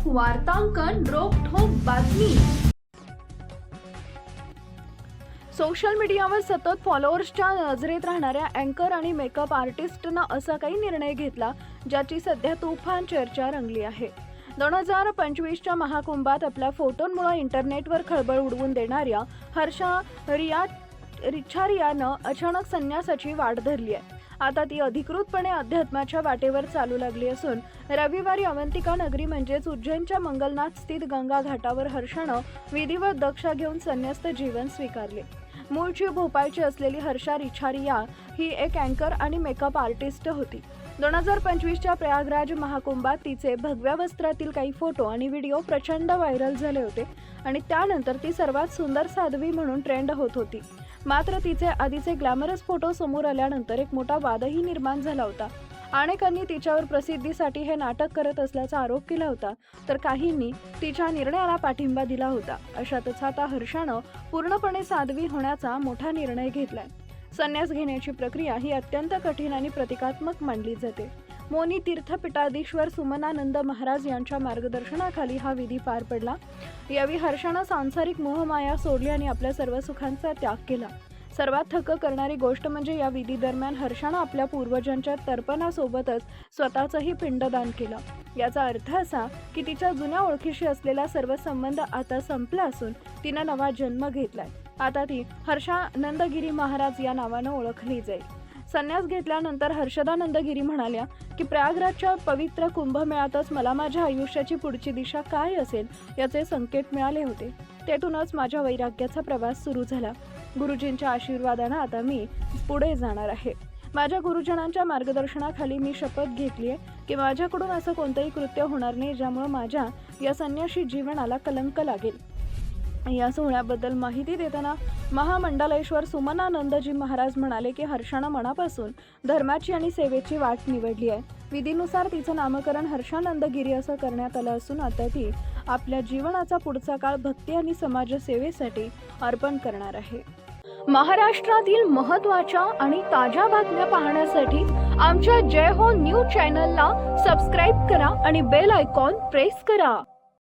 वार्तांकन रोखठोक बातमी। सोशल मीडियावर सतत फॉलोअर्सच्या नजरेत राहणाऱ्या अँकर आणि मेकअप आर्टिस्टनं असा काही निर्णय घेतला ज्याची सध्या तुफान चर्चा रंगली आहे। 2025च्या महाकुंभात आपल्या फोटोंमुळे इंटरनेटवर खळबळ उडवून देणाऱ्या हर्षा रिछारियानं अचानक संन्यासाची वाट धरली आहे। आता ती अधिकृतपणे अध्यात्माच्या वाटेवर चालू लागली असून रविवारी अवंतिका नगरी म्हणजेच उज्जैनच्या मंगलनाथ स्थित गंगा घाटावर हर्षानं विधिवत दीक्षा घेऊन संन्यस्त जीवन स्वीकारले। मूळची भोपाळची असलेली हर्षा रिछारिया ही एक अँकर आणि मेकअप आर्टिस्ट होती। 2025च्या प्रयागराज महाकुंभात तिचे भगव्या वस्त्रातील काही फोटो आणि व्हिडिओ प्रचंड व्हायरल झाले होते आणि त्यानंतर ती सर्वात सुंदर साध्वी म्हणून ट्रेंड होत होती। मात्र तिचे आधीचे ग्लॅमरस फोटो समोर आल्यानंतर एक मोठा वादही निर्माण झाला होता। अनेकांनी तिच्यावर प्रसिद्धीसाठी हे नाटक करत असल्याचा आरोप केला होता, तर काहींनी तिच्या निर्णयाला पाठिंबा दिला होता। अशातच आता हर्षानं पूर्णपणे साध्वी होण्याचा मोठा निर्णय घेतलाय। संन्यास घेण्याची प्रक्रिया ही अत्यंत कठीण आणि प्रतिकात्मक मानली जाते। मोनी तीर्थपीठाधीश्वर सुमनानंद महाराज यांच्या मार्गदर्शनाखाली हा विधी पार पडला। यावेळी हर्षानं सांसारिक मोहमाया सोडली आणि आपल्या सर्व सुखांचा त्याग केला। सर्वात थक्क करणारी गोष्ट म्हणजे या विधी दरम्यान हर्षानं आपल्या पूर्वजांच्या तर्पणासोबतच स्वतःचंही पिंडदान केलं। याचा अर्थ असा की तिच्या जुन्या ओळखीशी असलेला सर्व संबंध आता संपला असून तिनं नवा जन्म घेतलाय। आता ती हर्षा नंदगिरी महाराज या नावानं ओळखली जाईल। संन्यास घेतल्यानंतर हर्षदानंद गिरी म्हणाल्या की प्रयागराजच्या पवित्र कुंभमेळ्यातच मला माझ्या आयुष्याची पुढची दिशा काय असेल याचे संकेत मिळाले होते। तेथूनच माझ्या वैराग्याचा प्रवास सुरू झाला। गुरुजींच्या आशीर्वादाने आता मी पुढे जाणार आहे। माझ्या गुरुजनांच्या मार्गदर्शनाखाली मी शपथ घेतली आहे की माझ्याकडून असं कोणतंही कृत्य होणार नाही ज्यामुळे माझ्या या संन्यासी जीवनाला कलंक लागेल। या सोहळ्याबद्दल माहिती देताना महामंडलेश्वर सुमनानंदजी महाराज म्हणाले की हर्षानं मनापासून धर्माची आणि सेवेची वाट निवडली आहे। विधीनुसार तिचं नामकरण हर्षानंदगिरी असं करण्यात आलं असून आता ती आपल्या जीवनाचा पुढचा काळ भक्ती आणि समाजसेवेसाठी अर्पण करणार आहे। महाराष्ट्रातील महत्त्वाच्या आणि ताज्या बातम्या पाहण्यासाठी आमच्या जय हो न्यूज चॅनलला सबस्क्राईब करा आणि बेल आयकॉन प्रेस करा।